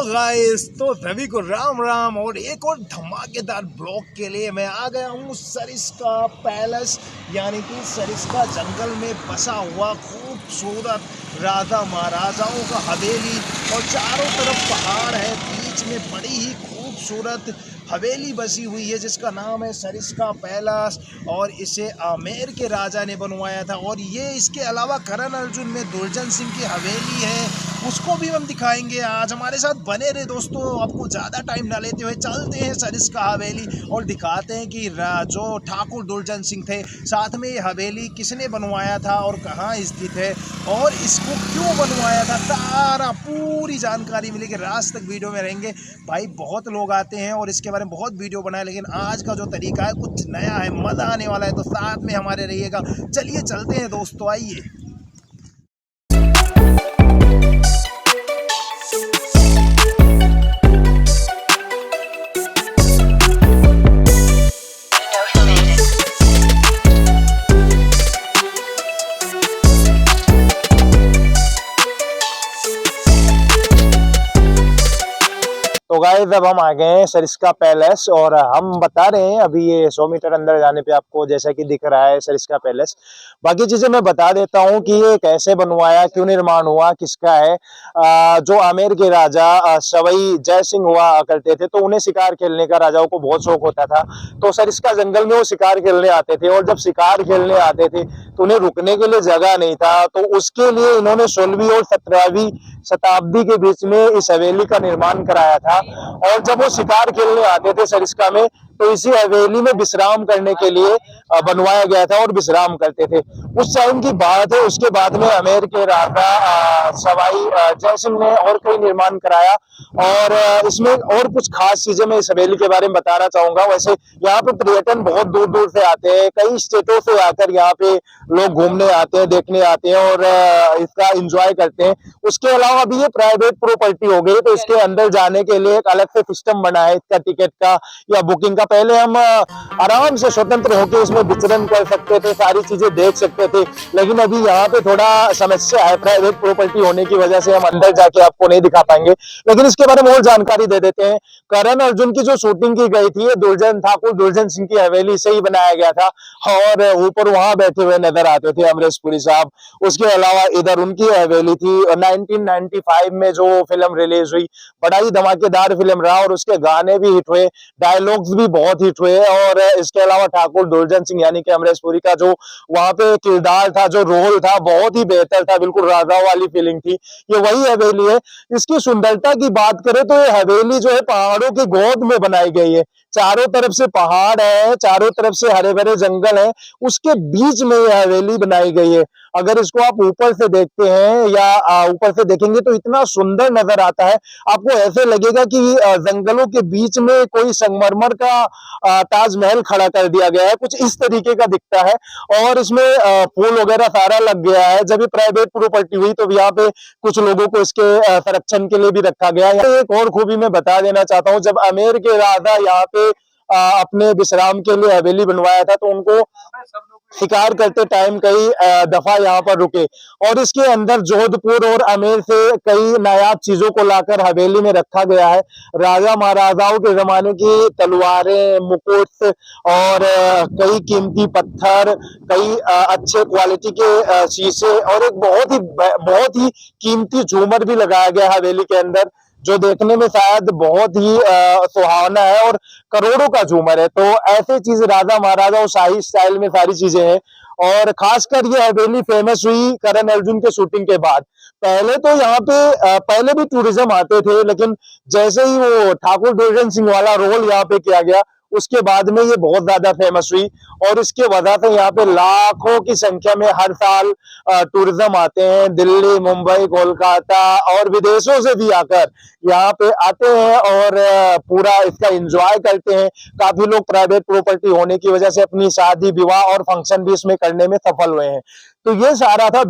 Guys, तो सभी को राम राम और एक और धमाकेदार ब्लॉग के लिए मैं आ गया हूँ सरिस्का पैलेस यानी कि सरिस्का जंगल में बसा हुआ खूबसूरत राजा महाराजाओं का हवेली। और चारों तरफ पहाड़ है, बीच में बड़ी ही खूबसूरत हवेली बसी हुई है जिसका नाम है सरिस्का पैलेस। और इसे आमेर के राजा ने बनवाया था। और ये इसके अलावा करण अर्जुन में दुर्जन सिंह की हवेली है, उसको भी हम दिखाएंगे। आज हमारे साथ बने रहे दोस्तों। आपको ज़्यादा टाइम ना लेते हुए चलते हैं सरिस्का हवेली और दिखाते हैं कि जो ठाकुर दुर्जन सिंह थे, साथ में ये हवेली किसने बनवाया था और कहाँ स्थित है और इसको क्यों बनवाया था, सारा पूरी जानकारी मिलेगी। रात तक वीडियो में रहेंगे भाई। बहुत लोग आते हैं और इसके बारे में बहुत वीडियो बनाए, लेकिन आज का जो तरीका है कुछ नया है, मज़ा आने वाला है। तो साथ में हमारे रहिएगा। चलिए चलते हैं दोस्तों, आइए। तो गाइस अब हम आ गए हैं सरिस्का पैलेस और हम बता रहे हैं अभी ये 100 मीटर अंदर जाने पे आपको जैसा कि दिख रहा है सरिस्का पैलेस। बाकी चीजें मैं बता देता हूँ कि ये कैसे बनवाया, क्यों निर्माण हुआ, किसका है। जो आमेर के राजा सवाई जय सिंह हुआ करते थे, तो उन्हें शिकार खेलने का राजाओं को बहुत शौक होता था। तो सरिस्का जंगल में वो शिकार खेलने आते थे और जब शिकार खेलने आते थे तो उन्हें रुकने के लिए जगह नहीं था। तो उसके लिए इन्होंने 16वीं और 17वीं शताब्दी के बीच में इस हवेली का निर्माण कराया था। और जब वो शिकार खेलने आते थे सरिस्का में, तो इसी हवेली में विश्राम करने के लिए बनवाया गया था और विश्राम करते थे। उस टाइम की बात है। उसके बाद में आमेर के राजा सवाई जय सिंह ने और कई निर्माण कराया। और इसमें और कुछ खास चीजें मैं इस हवेली के बारे में बताना चाहूंगा। वैसे यहाँ पे पर्यटन बहुत दूर दूर से आते हैं, कई स्टेटों से आकर यहाँ पे लोग घूमने आते हैं, देखने आते हैं और इसका एंजॉय करते हैं। उसके अलावा भी ये प्राइवेट प्रॉपर्टी हो गई, तो इसके अंदर जाने के लिए एक अलग से सिस्टम बना है इसका, टिकट का या बुकिंग का। पहले हम आराम से स्वतंत्र होकर इसमें विचरण कर सकते थे, सारी चीजें देख सकते थे, लेकिन अभी यहाँ पे थोड़ा समस्या है। प्राइवेट प्रॉपर्टी होने की वजह से हम अंदर जाके आपको नहीं दिखा पाएंगे, लेकिन इसके बारे में और जानकारी दे देते हैं। करण अर्जुन की जो शूटिंग की गई थी, दुर्जन ठाकुर दुर्जन सिंह की हवेली से ही बनाया गया था। और ऊपर वहां बैठे हुए नजर आते थे अमरीश पुरी साहब। उसके अलावा इधर उनकी हवेली थी। 1995 में जो फिल्म रिलीज हुई, बड़ा ही धमाकेदार फिल्म रहा और उसके गाने भी हिट हुए, डायलॉग्स भी बहुत हिट हुए। और इसके अलावा ठाकुर दुर्जन सिंह यानी कि अमरीश पुरी का जो वहां पे किरदार था, जो रोल था, बहुत ही बेहतर था, बिल्कुल राजा वाली फीलिंग थी। ये वही हवेली है। इसकी सुंदरता की बात करें तो ये हवेली जो है पहाड़ों की गोद में बनाई गई है। चारों तरफ से पहाड़ है, चारों तरफ से हरे भरे जंगल है, उसके बीच में ये हवेली बनाई गई है। अगर इसको आप ऊपर से देखते हैं या ऊपर से देखेंगे तो इतना सुंदर नजर आता है, आपको ऐसे लगेगा कि जंगलों के बीच में कोई संगमरमर का ताजमहल खड़ा कर दिया गया है, कुछ इस तरीके का दिखता है। और इसमें फूल वगैरह सारा लग गया है। जब ये प्राइवेट प्रॉपर्टी हुई तो यहाँ पे कुछ लोगों को इसके संरक्षण के लिए भी रखा गया है। एक और खूबी मैं बता देना चाहता हूँ, जब आमेर के राजा यहाँ पे अपने विश्राम के लिए हवेली बनवाया था, तो उनको शिकार करते टाइम कई दफा यहाँ पर रुके। और इसके अंदर जोधपुर और आमेर से कई नायाब चीजों को लाकर हवेली में रखा गया है। राजा महाराजाओं के जमाने की तलवारें, मुकुट और कई कीमती पत्थर, कई अच्छे क्वालिटी के शीशे और एक बहुत ही कीमती झूमर भी लगाया गया हवेली के अंदर, जो देखने में शायद बहुत ही सुहावना है और करोड़ों का झूमर है। तो ऐसे चीज राजा महाराजा और शाही स्टाइल में सारी चीजें हैं। और खासकर ये हवेली फेमस हुई करण अर्जुन के शूटिंग के बाद। पहले तो यहाँ पे पहले भी टूरिज्म आते थे, लेकिन जैसे ही वो ठाकुर दुर्जन सिंह वाला रोल यहाँ पे किया गया, उसके बाद में ये बहुत ज्यादा फेमस हुई। और इसके वजह से यहाँ पे लाखों की संख्या में हर साल टूरिज्म आते हैं। दिल्ली, मुंबई, कोलकाता और विदेशों से भी आकर यहाँ पे आते हैं और पूरा इसका एंजॉय करते हैं। काफी लोग प्राइवेट प्रॉपर्टी होने की वजह से अपनी शादी, विवाह और फंक्शन भी इसमें करने में सफल हुए हैं। तो ये सारा था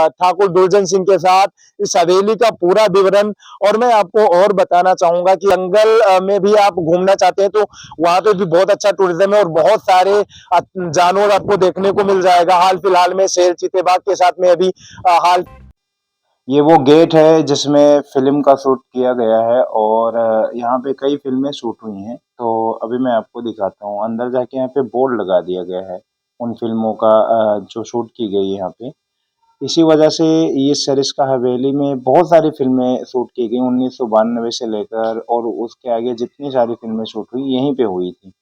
ठाकुर दुर्जन सिंह के साथ इस हवेली का पूरा विवरण। और मैं आपको और बताना चाहूंगा कि जंगल में भी आप घूमना चाहते हैं तो वहां पे भी बहुत अच्छा टूरिज्म है और बहुत सारे जानवर आपको देखने को मिल जाएगा। हाल फिलहाल में शेर चीते बाघ के साथ में अभी हाल ये वो गेट है जिसमें फ़िल्म का शूट किया गया है और यहाँ पे कई फ़िल्में शूट हुई हैं। तो अभी मैं आपको दिखाता हूँ। अंदर जाके यहाँ पे बोर्ड लगा दिया गया है उन फ़िल्मों का जो शूट की गई है यहाँ पे। इसी वजह से ये सरिस्का हवेली में बहुत सारी फ़िल्में शूट की गई 1992 से लेकर और उसके आगे जितनी सारी फ़िल्में शूट हुई यहीं पे हुई थी।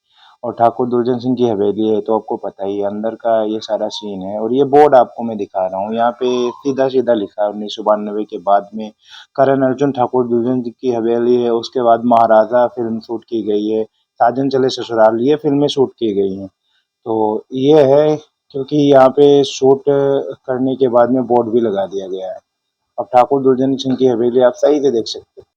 और ठाकुर दुर्जन सिंह की हवेली है तो आपको पता ही है अंदर का ये सारा सीन है और ये बोर्ड आपको मैं दिखा रहा हूँ। यहाँ पे सीधा-सीधा लिखा है 1992 के बाद में करण अर्जुन ठाकुर दुर्जन सिंह की हवेली है, उसके बाद महाराजा फ़िल्म शूट की गई है, साजन चले ससुराल ये फ़िल्में शूट की गई हैं। तो ये है क्योंकि यहाँ पे शूट करने के बाद में बोर्ड भी लगा दिया गया है। अब ठाकुर दुर्जन सिंह की हवेली आप सही से देख सकते हैं।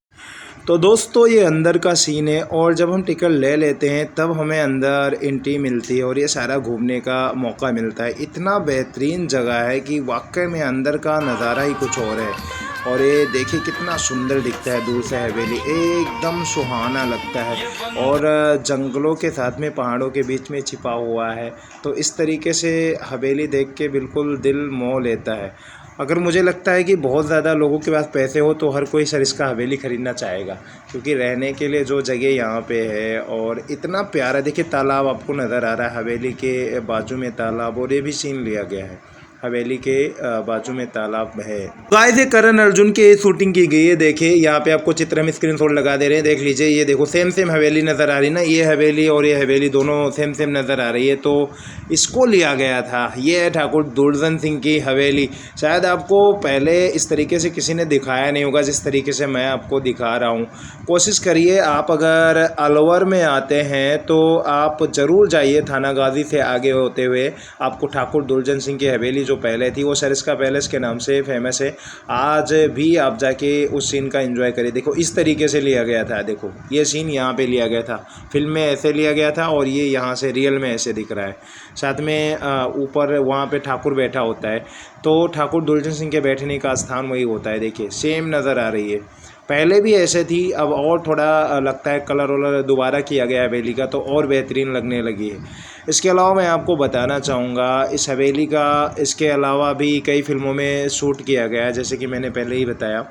तो दोस्तों ये अंदर का सीन है और जब हम टिकट ले लेते हैं तब हमें अंदर एंट्री मिलती है और ये सारा घूमने का मौका मिलता है। इतना बेहतरीन जगह है कि वाकई में अंदर का नज़ारा ही कुछ और है। और ये देखिए कितना सुंदर दिखता है दूर से हवेली, एकदम सुहाना लगता है और जंगलों के साथ में पहाड़ों के बीच में छिपा हुआ है। तो इस तरीके से हवेली देख के बिल्कुल दिल मोह लेता है। अगर मुझे लगता है कि बहुत ज़्यादा लोगों के पास पैसे हो तो हर कोई सरिस्का हवेली ख़रीदना चाहेगा, क्योंकि रहने के लिए जो जगह यहाँ पे है और इतना प्यारा। देखिए तालाब आपको नज़र आ रहा है हवेली के बाजू में तालाब, और ये भी सीन लिया गया है हवेली के बाजू में तालाब है। गाइस ये करण अर्जुन की शूटिंग की गई है। देखिए यहाँ पे आपको चित्र में स्क्रीनशॉट लगा दे रहे हैं, देख लीजिए। ये देखो सेम सेम हवेली नज़र आ रही ना, ये हवेली और ये हवेली दोनों सेम सेम नज़र आ रही है। तो इसको लिया गया था। ये है ठाकुर दुर्जन सिंह की हवेली। शायद आपको पहले इस तरीके से किसी ने दिखाया नहीं होगा जिस तरीके से मैं आपको दिखा रहा हूँ। कोशिश करिए, आप अगर अलवर में आते हैं तो आप ज़रूर जाइए थाना गाजी से आगे होते हुए। आपको ठाकुर दुर्जन सिंह की हवेली जो पहले थी वो सरिस्का पैलेस के नाम से फेमस है। आज भी आप जाके उस सीन का एंजॉय करिए। देखो इस तरीके से लिया गया था, देखो ये सीन यहाँ पे लिया गया था, फिल्म में ऐसे लिया गया था और ये यहाँ से रियल में ऐसे दिख रहा है। साथ में ऊपर वहाँ पे ठाकुर बैठा होता है, तो ठाकुर दुर्जन सिंह के बैठने का स्थान वही होता है। देखिए सेम नज़र आ रही है, पहले भी ऐसे थी, अब और थोड़ा लगता है कलर वलर दोबारा किया गया है हवेली का, तो और बेहतरीन लगने लगी है। इसके अलावा मैं आपको बताना चाहूँगा इस हवेली का, इसके अलावा भी कई फ़िल्मों में शूट किया गया है, जैसे कि मैंने पहले ही बताया।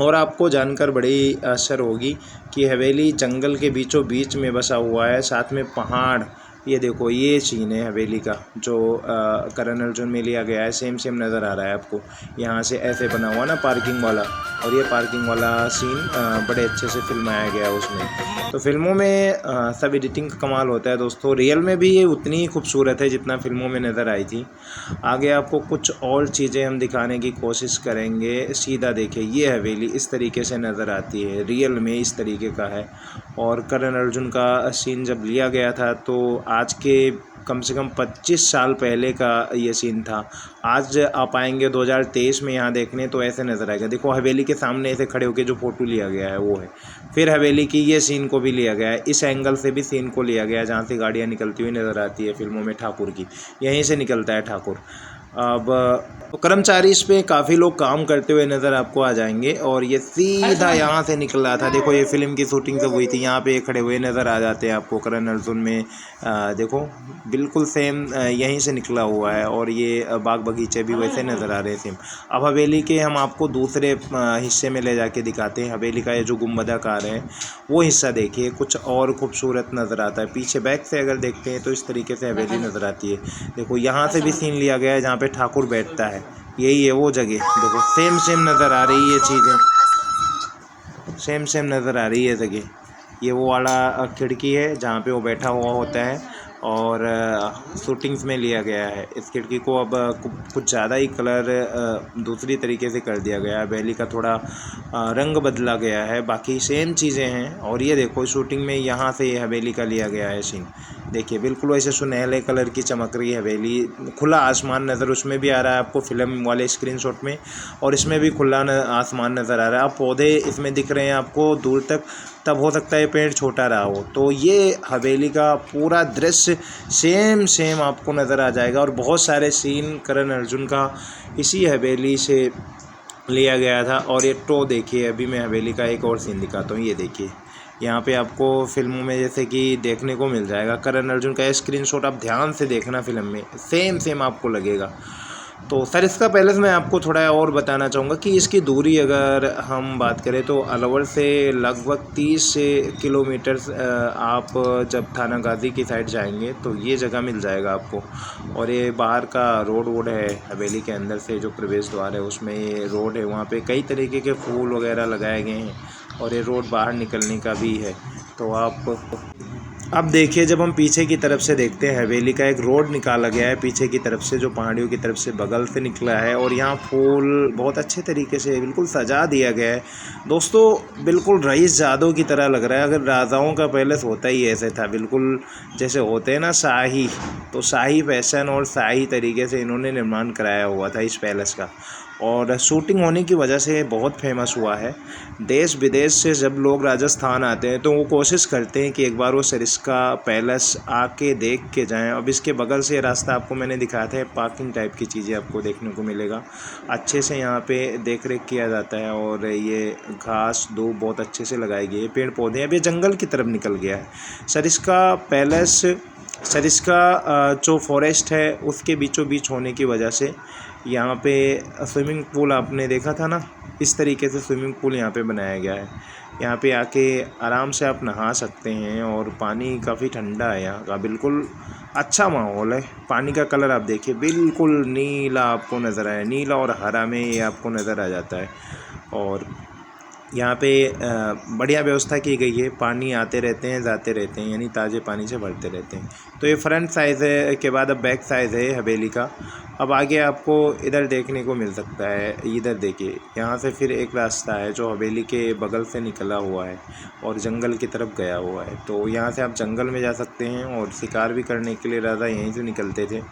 और आपको जानकर बड़ी असर होगी कि हवेली जंगल के बीचों बीच में बसा हुआ है, साथ में पहाड़। ये देखो ये सीन है हवेली का जो करण अर्जुन में लिया गया है, सेम सेम नज़र आ रहा है आपको। यहाँ से ऐसे बना हुआ ना पार्किंग वाला, और ये पार्किंग वाला सीन बड़े अच्छे से फिल्माया गया है उसमें। तो फिल्मों में सब एडिटिंग का कमाल होता है दोस्तों। रियल में भी ये उतनी ही खूबसूरत है जितना फिल्मों में नज़र आई थी। आगे आपको कुछ और चीज़ें हम दिखाने की कोशिश करेंगे। सीधा देखिए ये हवेली इस तरीके से नज़र आती है, रियल में इस तरीके का है। और करण अर्जुन का सीन जब लिया गया था तो आज के कम से कम 25 साल पहले का ये सीन था। आज आप आएंगे 2023 में यहाँ देखने तो ऐसे नज़र आएगा। देखो हवेली के सामने ऐसे खड़े होकर जो फ़ोटो लिया गया है वो है। फिर हवेली की ये सीन को भी लिया गया है, इस एंगल से भी सीन को लिया गया है जहाँ से गाड़ियाँ निकलती हुई नज़र आती है फिल्मों में ठाकुर की, यहीं से निकलता है ठाकुर। अब तो कर्मचारी इस पे काफ़ी लोग काम करते हुए नज़र आपको आ जाएंगे। और ये सीधा यहाँ से निकल रहा था, देखो ये फिल्म की शूटिंग जब हुई थी यहाँ पे खड़े हुए नज़र आ जाते हैं आपको करण अर्जुन में। देखो बिल्कुल सेम यहीं से निकला हुआ है, और ये बाग बगीचे भी वैसे नज़र आ रहे हैं सेम। अब हवेली के हम आपको दूसरे हिस्से में ले जाके दिखाते हैं। हवेली का ये जो गुंबदाकार है वो हिस्सा देखिए, कुछ और खूबसूरत नज़र आता है। पीछे बैक से अगर देखते हैं तो इस तरीके से हवेली नज़र आती है। देखो यहाँ से भी सीन लिया गया है जहाँ पे ठाकुर बैठता है, यही है वो जगह। देखो सेम सेम नज़र आ रही है चीज़ें, सेम सेम नज़र आ रही है जगह। ये वो वाला खिड़की है जहाँ पे वो बैठा हुआ होता है, और शूटिंग्स में लिया गया है। इस खिड़की को अब कुछ ज़्यादा ही कलर दूसरी तरीके से कर दिया गया है, हवेली का थोड़ा रंग बदला गया है, बाकी सेम चीज़ें हैं। और ये देखो शूटिंग में यहाँ से ये हवेली का लिया गया है सीन। देखिए बिल्कुल वैसे सुनहरे कलर की चमक रही है हवेली, खुला आसमान नज़र उसमें भी आ रहा है आपको फिल्म वाले स्क्रीनशॉट में, और इसमें भी खुला आसमान नज़र आ रहा है। अब पौधे इसमें दिख रहे हैं आपको दूर तक, तब हो सकता है पेड़ छोटा रहा हो। तो ये हवेली का पूरा दृश्य सेम सेम आपको नज़र आ जाएगा। और बहुत सारे सीन करण अर्जुन का इसी हवेली से लिया गया था। और ये तो देखिए अभी मैं हवेली का एक और सीन दिखाता हूँ। ये देखिए यहाँ पे आपको फिल्मों में जैसे कि देखने को मिल जाएगा करण अर्जुन का स्क्रीनशॉट, आप ध्यान से देखना फिल्म में सेम सेम आपको लगेगा। तो सरिस्का पैलेस में आपको थोड़ा और बताना चाहूँगा कि इसकी दूरी अगर हम बात करें तो अलवर से लगभग 30 किलोमीटर आप जब थाना गाजी की साइड जाएंगे तो ये जगह मिल जाएगा आपको। और ये बाहर का रोड है हवेली के अंदर से जो प्रवेश द्वार है उसमें ये रोड है, वहाँ पे कई तरीके के फूल वगैरह लगाए गए हैं और ये रोड बाहर निकलने का भी है। तो आप अब देखिए, जब हम पीछे की तरफ से देखते हैं हवेली का एक रोड निकाला गया है पीछे की तरफ से जो पहाड़ियों की तरफ से बगल से निकला है और यहाँ फूल बहुत अच्छे तरीके से बिल्कुल सजा दिया गया है। दोस्तों बिल्कुल रईस जादों की तरह लग रहा है। अगर राजाओं का पैलेस होता ही ऐसे था, बिल्कुल जैसे होते हैं ना शाही, तो शाही फैशन और शाही तरीके से इन्होंने निर्माण कराया हुआ था इस पैलेस का। और शूटिंग होने की वजह से बहुत फेमस हुआ है। देश विदेश से जब लोग राजस्थान आते हैं तो वो कोशिश करते हैं कि एक बार वो सरिस्का पैलेस आके देख के जाएं। अब इसके बगल से रास्ता आपको मैंने दिखाया था, पार्किंग टाइप की चीज़ें आपको देखने को मिलेगा। अच्छे से यहाँ पे देख रेख किया जाता है और ये घास धूप बहुत अच्छे से लगाई गई है, पेड़ पौधे। अब ये जंगल की तरफ निकल गया है सरिस्का पैलेस। सरिस्का जो फॉरेस्ट है उसके बीचों बीच होने की वजह से यहाँ पे स्विमिंग पूल आपने देखा था ना, इस तरीके से स्विमिंग पूल यहाँ पे बनाया गया है। यहाँ पे आके आराम से आप नहा सकते हैं और पानी काफ़ी ठंडा है यहाँ का, बिल्कुल अच्छा माहौल है। पानी का कलर आप देखिए बिल्कुल नीला आपको नज़र आए, नीला और हरा में ये आपको नज़र आ जाता है। और यहाँ पे बढ़िया व्यवस्था की गई है, पानी आते रहते हैं जाते रहते हैं, यानी ताज़े पानी से भरते रहते हैं। तो ये फ्रंट साइज़ है के बाद अब बैक साइज़ है हवेली का। अब आगे आपको इधर देखने को मिल सकता है, इधर देखिए, यहाँ से फिर एक रास्ता है जो हवेली के बगल से निकला हुआ है और जंगल की तरफ गया हुआ है। तो यहाँ से आप जंगल में जा सकते हैं और शिकार भी करने के लिए राजा यहीं से निकलते थे।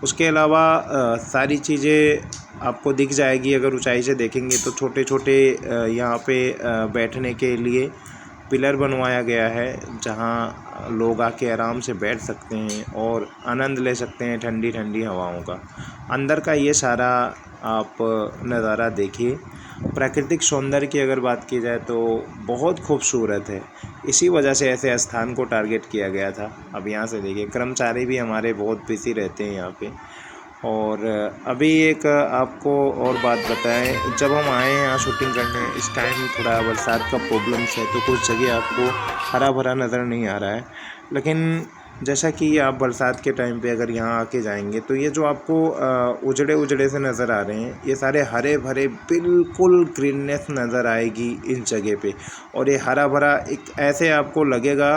उसके अलावा सारी चीज़ें आपको दिख जाएगी। अगर ऊंचाई से देखेंगे तो छोटे छोटे यहाँ पे बैठने के लिए पिलर बनवाया गया है जहाँ लोग आके आराम से बैठ सकते हैं और आनंद ले सकते हैं ठंडी ठंडी हवाओं का। अंदर का ये सारा आप नज़ारा देखिए। प्राकृतिक सौंदर्य की अगर बात की जाए तो बहुत खूबसूरत है, इसी वजह से ऐसे स्थान को टारगेट किया गया था। अब यहाँ से देखिए, कर्मचारी भी हमारे बहुत बिजी रहते हैं यहाँ पे। और अभी एक आपको और बात बताएं, जब हम आए हैं यहाँ शूटिंग करने, इस टाइम थोड़ा बरसात का प्रॉब्लम्स है तो कुछ जगह आपको हरा भरा नज़र नहीं आ रहा है। लेकिन जैसा कि आप बरसात के टाइम पे अगर यहाँ आके जाएंगे तो ये जो आपको उजड़े उजड़े से नज़र आ रहे हैं, ये सारे हरे भरे बिल्कुल ग्रीननेस नज़र आएगी इस जगह पे। और ये हरा भरा एक ऐसे आपको लगेगा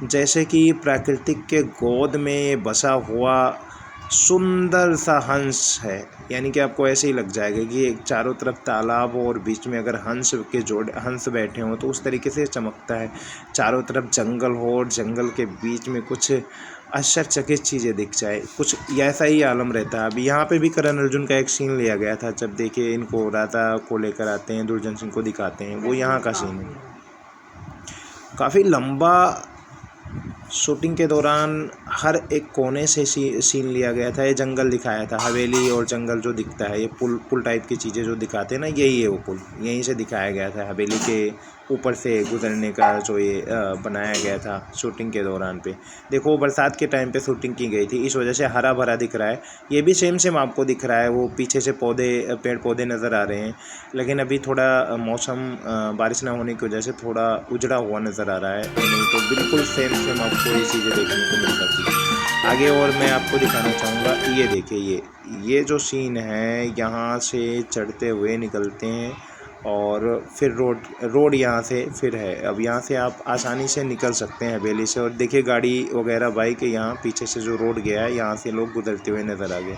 जैसे कि प्रकृतिक के गोद में बसा हुआ सुंदर सा हंस है, यानी कि आपको ऐसे ही लग जाएगा कि एक चारों तरफ तालाब हो और बीच में अगर हंस बैठे हों तो उस तरीके से चमकता है। चारों तरफ जंगल हो और जंगल के बीच में कुछ आश्चर्यचकित चीज़ें दिख जाए, कुछ ऐसा ही आलम रहता है। अभी यहाँ पे भी करण अर्जुन का एक सीन लिया गया था, जब देखिए इनको राधा को लेकर आते हैं, दुर्जन सिंह को दिखाते हैं, वो यहाँ का सीन है। काफ़ी लंबा शूटिंग के दौरान हर एक कोने से सीन लिया गया था। ये जंगल दिखाया था, हवेली और जंगल जो दिखता है, ये पुल टाइप की चीज़ें जो दिखाते हैं ना, यही है वो पुल, यहीं से दिखाया गया था। हवेली के ऊपर से गुजरने का जो ये बनाया गया था शूटिंग के दौरान पे। देखो बरसात के टाइम पे शूटिंग की गई थी, इस वजह से हरा भरा दिख रहा है। ये भी सेम आपको दिख रहा है, वो पीछे से पेड़ पौधे नज़र आ रहे हैं। लेकिन अभी थोड़ा मौसम बारिश ना होने की वजह से थोड़ा उजड़ा हुआ नज़र आ रहा है, नहीं तो बिल्कुल सेम आपको ये चीज़ें देखने को मिल सकती है। आगे और मैं आपको दिखाना चाहूँगा, ये देखिए, ये जो सीन है, यहाँ से चढ़ते हुए निकलते हैं और फिर रोड यहाँ से फिर है। अब यहाँ से आप आसानी से निकल सकते हैं हवेली से। और देखिए गाड़ी वगैरह बाइक यहाँ पीछे से जो रोड गया है, यहाँ से लोग गुजरते हुए नज़र आ गए।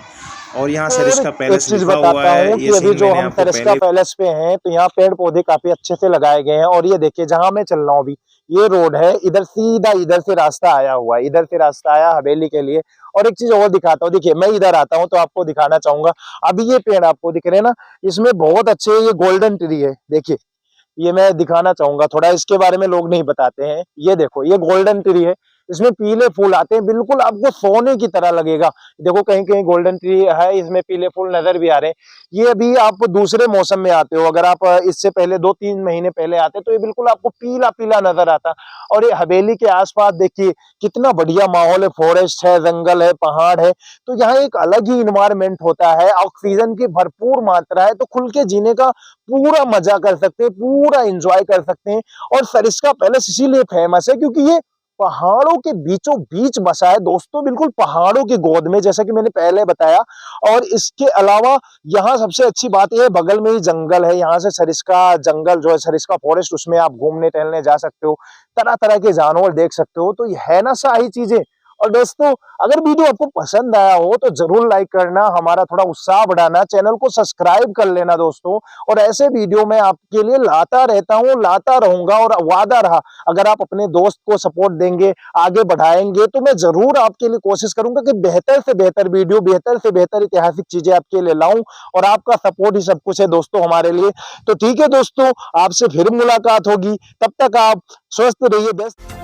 और यहाँ सरिस्का पैलेस लिखा हुआ है। ये अभी जो हम सरिस्का पैलेस पे हैं तो यहाँ पेड़ पौधे काफी अच्छे से लगाए गए हैं। और ये देखिए, जहाँ मैं चल रहा हूँ अभी, ये रोड है, इधर सीधा इधर से रास्ता आया हुआ है, इधर से रास्ता आया हवेली के लिए। और एक चीज और दिखाता हूँ, देखिए मैं इधर आता हूँ तो आपको दिखाना चाहूंगा। अभी ये पेड़ आपको दिख रहे हैं ना, इसमें बहुत अच्छे ये गोल्डन ट्री है। देखिए, ये मैं दिखाना चाहूंगा थोड़ा, इसके बारे में लोग नहीं बताते हैं। ये देखो, ये गोल्डन ट्री है, इसमें पीले फूल आते हैं, बिल्कुल आपको सोने की तरह लगेगा। देखो कहीं कहीं गोल्डन ट्री है, इसमें पीले फूल नजर भी आ रहे हैं। ये अभी आप दूसरे मौसम में आते हो, अगर आप इससे पहले 2-3 महीने पहले आते तो ये बिल्कुल आपको पीला पीला नजर आता। और ये हवेली के आसपास देखिए कितना बढ़िया माहौल है, फॉरेस्ट है, जंगल है, पहाड़ है, तो यहाँ एक अलग ही इन्वायरमेंट होता है, ऑक्सीजन की भरपूर मात्रा है, तो खुल के जीने का पूरा मजा कर सकते हैं, पूरा एंजॉय कर सकते हैं। और सरिस्का पैलेस इसीलिए फेमस है क्योंकि ये पहाड़ों के बीचों बीच बसा है दोस्तों, बिल्कुल पहाड़ों की गोद में, जैसा कि मैंने पहले बताया। और इसके अलावा यहाँ सबसे अच्छी बात यह है, बगल में ही जंगल है, यहाँ से सरिस्का जंगल जो है, सरिस्का फॉरेस्ट, उसमें आप घूमने टहलने जा सकते हो, तरह तरह के जानवर देख सकते हो। तो ये है ना सारी चीजें। और दोस्तों अगर वीडियो आपको पसंद आया हो तो जरूर लाइक करना, हमारा थोड़ा उत्साह बढ़ाना, चैनल को सब्सक्राइब कर लेना दोस्तों। और ऐसे वीडियो मैं आपके लिए लाता रहता हूँ, लाता रहूंगा, और वादा रहा अगर आप अपने दोस्त को सपोर्ट देंगे, आगे बढ़ाएंगे, तो मैं जरूर आपके लिए कोशिश करूंगा कि बेहतर से बेहतर वीडियो, बेहतर से बेहतर ऐतिहासिक चीजें आपके लिए लाऊं। और आपका सपोर्ट ही सब कुछ है दोस्तों हमारे लिए। तो ठीक है दोस्तों, आपसे फिर मुलाकात होगी, तब तक आप स्वस्थ रहिए, बेस्ट।